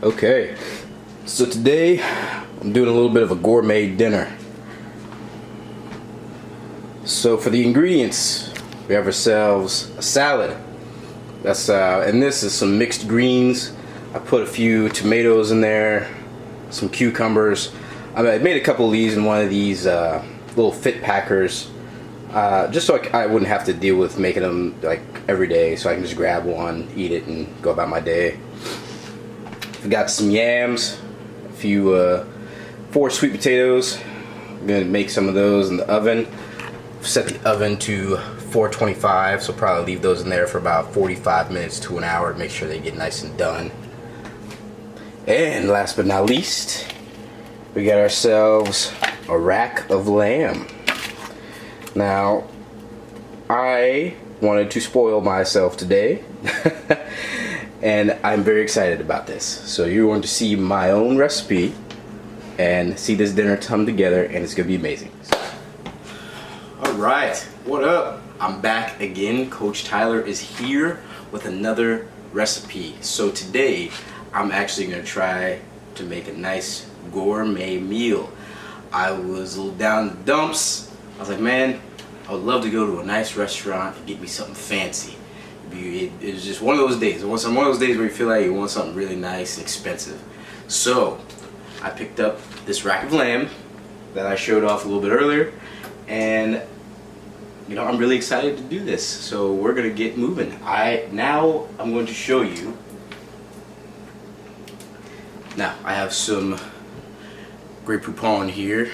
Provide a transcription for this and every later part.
Okay, so today I'm doing a little bit of a gourmet dinner. So for the ingredients, we have ourselves a salad. That's and this is some mixed greens. I put a few tomatoes in there, some cucumbers. I made a couple of these in one of these little fit packers, just so I wouldn't have to deal with making them like every day, so I can just grab one, eat it, and go about my day. We got some yams, a few 4 sweet potatoes. I'm gonna make some of those in the oven. Set the oven to 425, so probably leave those in there for about 45 minutes to an hour. Make sure they get nice and done. And last but not least, we got ourselves a rack of lamb. Now, I wanted to spoil myself today. And I'm very excited about this. So you're going to see my own recipe and see this dinner come together, and it's going to be amazing. Alright, what up? I'm back again. Coach Tyler is here with another recipe. So today, I'm actually going to try to make a nice gourmet meal. I was a little down in the dumps. I was like, man, I would love to go to a nice restaurant and get me something fancy. It was just one of those days. One of those days where you feel like you want something really nice and expensive. So I picked up this rack of lamb that I showed off a little bit earlier, and you know, I'm really excited to do this. So we're gonna get moving. Now I'm going to show you. Now I have some Grey Poupon here.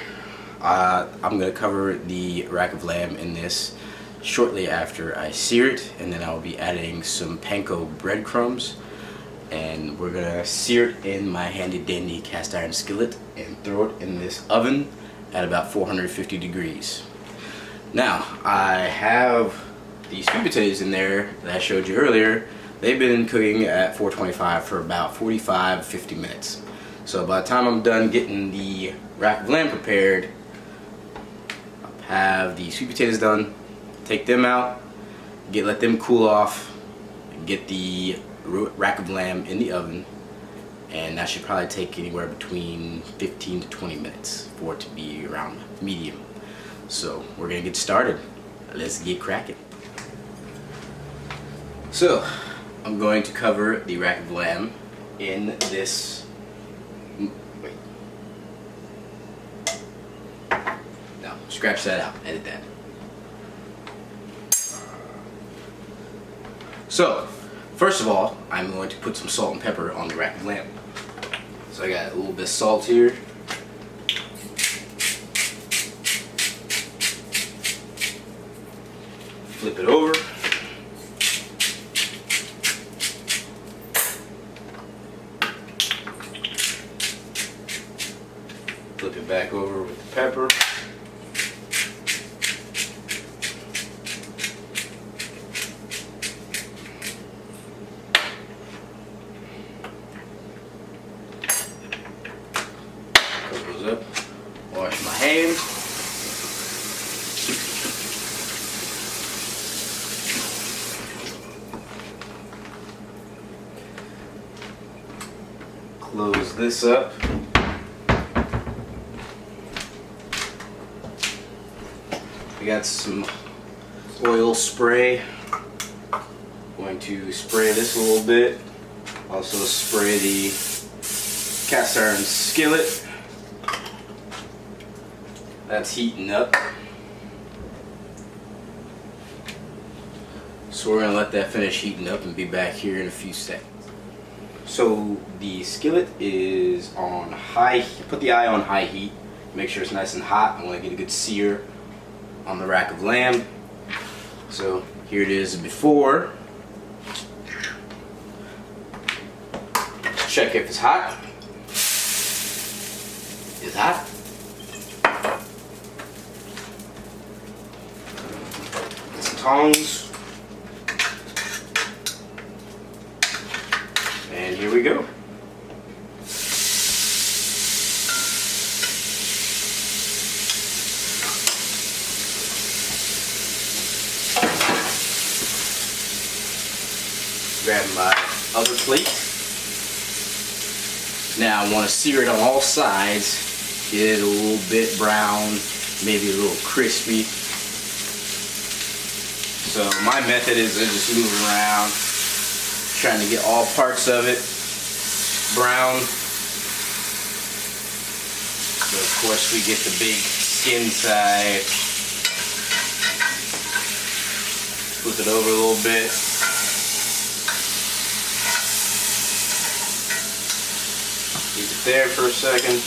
I'm gonna cover the rack of lamb in this shortly after I sear it, and then I'll be adding some panko breadcrumbs, and we're gonna sear it in my handy dandy cast iron skillet and throw it in this oven at about 450 degrees. Now I have these sweet potatoes in there that I showed you earlier. They've been cooking at 425 for about 45-50 minutes. So by the time I'm done getting the rack of lamb prepared, I'll have the sweet potatoes done. Take them out, let them cool off, get the rack of lamb in the oven, and that should probably take anywhere between 15 to 20 minutes for it to be around medium. So we're gonna get started. Let's get cracking. So I'm going to cover the rack of lamb in this. Wait. No, scratch that out. Edit that. So, first of all, I'm going to put some salt and pepper on the rack of lamb. So I got a little bit of salt here. Flip it over. Flip it back over with the pepper. Up, wash my hands. Close this up. We got some oil spray. Going to spray this a little bit. Also spray the cast iron skillet. That's heating up. So we're gonna let that finish heating up and be back here in a few seconds. So the skillet is on high, put the eye on high heat. Make sure it's nice and hot. I wanna get a good sear on the rack of lamb. So here it is before. Check if it's hot. It's hot. Tongs, and here we go. Grab my other plate. Now I want to sear it on all sides, get it a little bit brown, maybe a little crispy. So my method is to just move it around, trying to get all parts of it brown. So of course we get the big skin side. Flip it over a little bit. Leave it there for a second.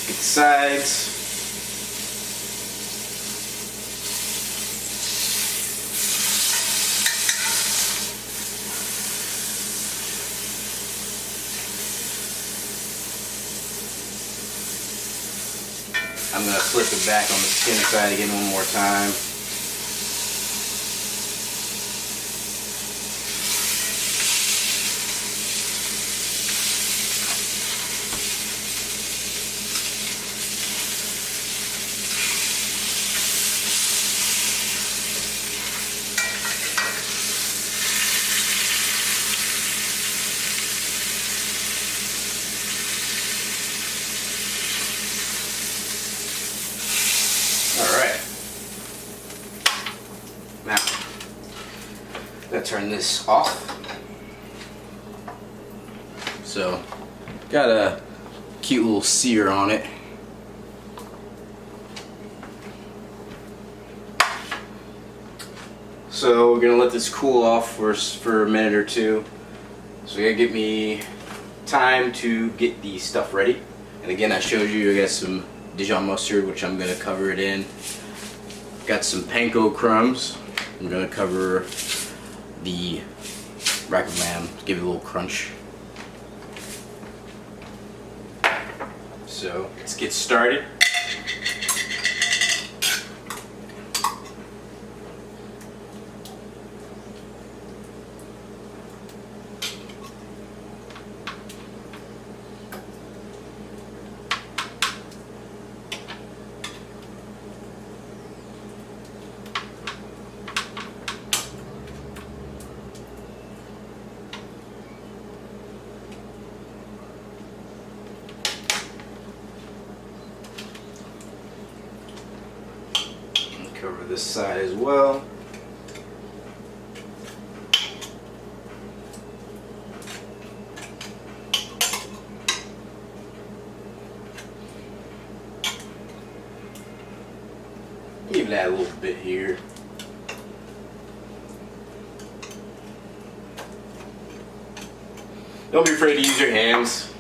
Get the sides. I'm going to flip it back on the skin side again one more time. Alright. Now, I'm going to turn this off. So, got a cute little sear on it. So we're going to let this cool off for a minute or two. So you gotta give me time to get the stuff ready. And again, I showed you I got some Dijon mustard, which I'm gonna cover it in. Got some panko crumbs. I'm gonna cover the rack of lamb, give it a little crunch. So let's get started. Cover this side as well. Even add a little bit here. Don't be afraid to use your hands.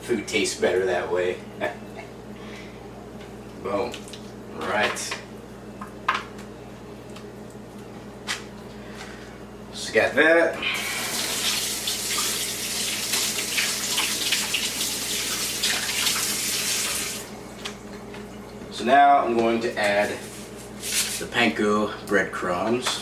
Food tastes better that way. Boom. Right. So got that. So now I'm going to add the panko breadcrumbs.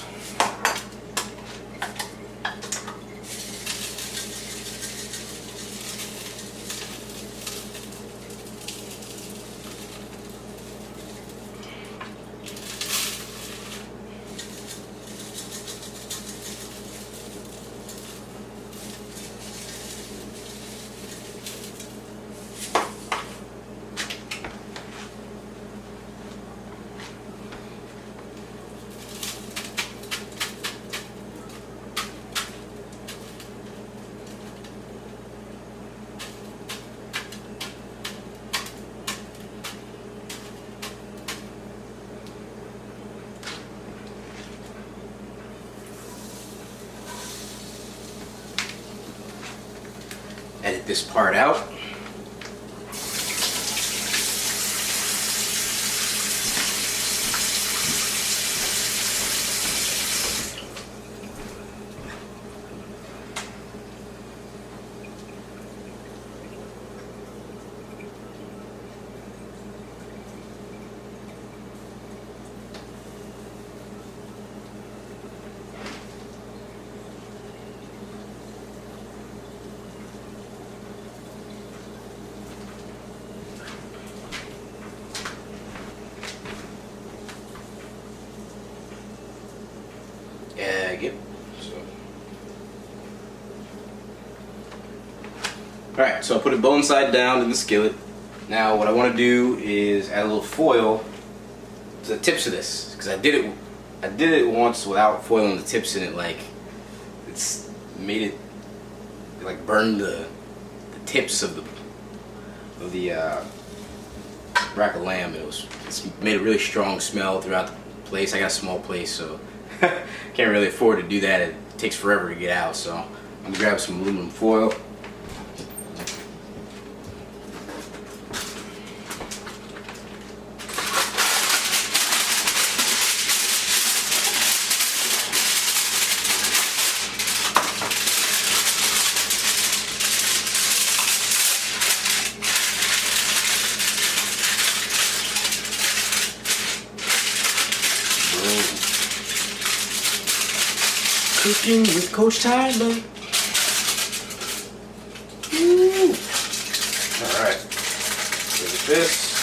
Edit this part out. Alright, so I put it bone side down in the skillet. Now what I want to do is add a little foil to the tips of this, because I did it once without foiling the tips in it. Like, it's made it like burn the tips of the rack of lamb. It's made a really strong smell throughout the place. I got a small place, so can't really afford to do that. It takes forever to get out, so I'm gonna grab some aluminum foil. Cooking with Coach Tyler. Woo. Alright. Look at this.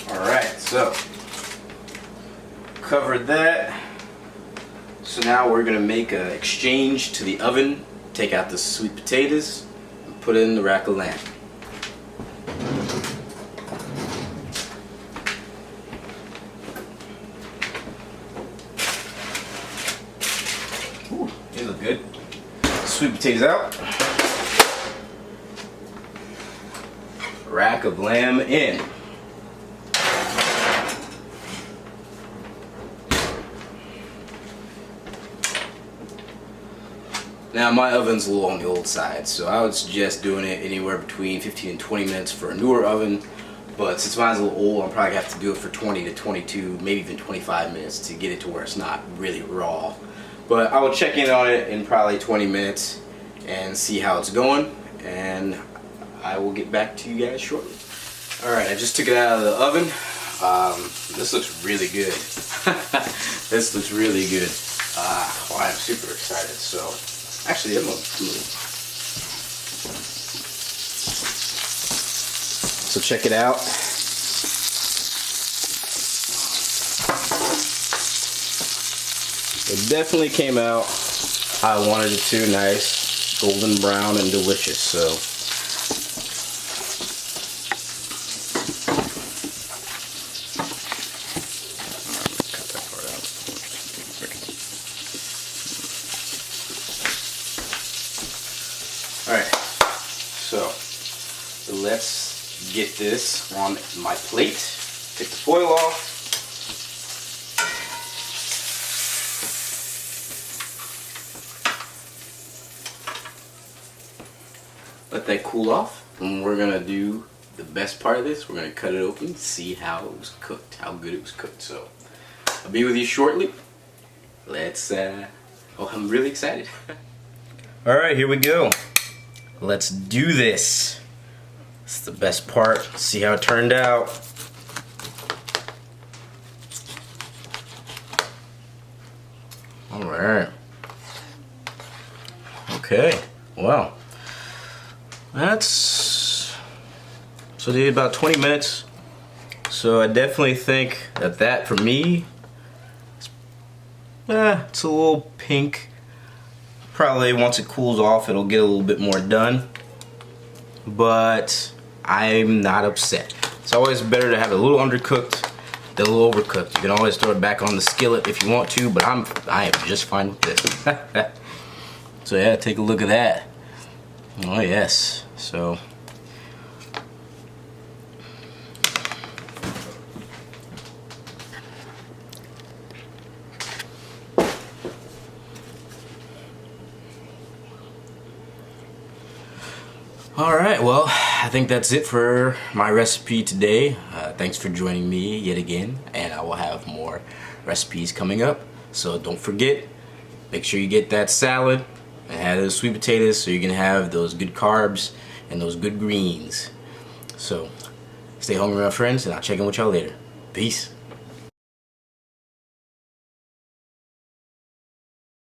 Alright, so covered that. So now we're gonna make an exchange to the oven, take out the sweet potatoes, and put it in the rack of lamb. Ooh, these look good. Sweet potatoes out. Rack of lamb in. Now my oven's a little on the old side, so I would suggest doing it anywhere between 15 and 20 minutes for a newer oven. But since mine's a little old, I'm probably gonna have to do it for 20 to 22, maybe even 25 minutes to get it to where it's not really raw. But I will check in on it in probably 20 minutes and see how it's going, and I will get back to you guys shortly. Alright, I just took it out of the oven. This looks really good. This looks really good. Well, I'm super excited. So actually, I'm gonna move. So check it out. It definitely came out how I wanted it to. Nice, golden brown and delicious. So alright, so let's get this on my plate. Take the foil off. Let that cool off. And we're going to do the best part of this. We're going to cut it open, see how it was cooked, how good it was cooked. So I'll be with you shortly. Let's, oh, I'm really excited. Alright, here we go. Let's do this. It's the best part. See how it turned out. Alright. Okay. Well, that's, so they did about 20 minutes. So I definitely think that for me, it's a little pink. Probably once it cools off, it'll get a little bit more done. But I'm not upset. It's always better to have it a little undercooked than a little overcooked. You can always throw it back on the skillet if you want to, but I am just fine with this. So yeah, take a look at that. Oh yes. So alright, well, I think that's it for my recipe today. Thanks for joining me yet again, and I will have more recipes coming up. So don't forget, make sure you get that salad and have those sweet potatoes so you can have those good carbs and those good greens. So stay hungry, my friends, and I'll check in with y'all later. Peace.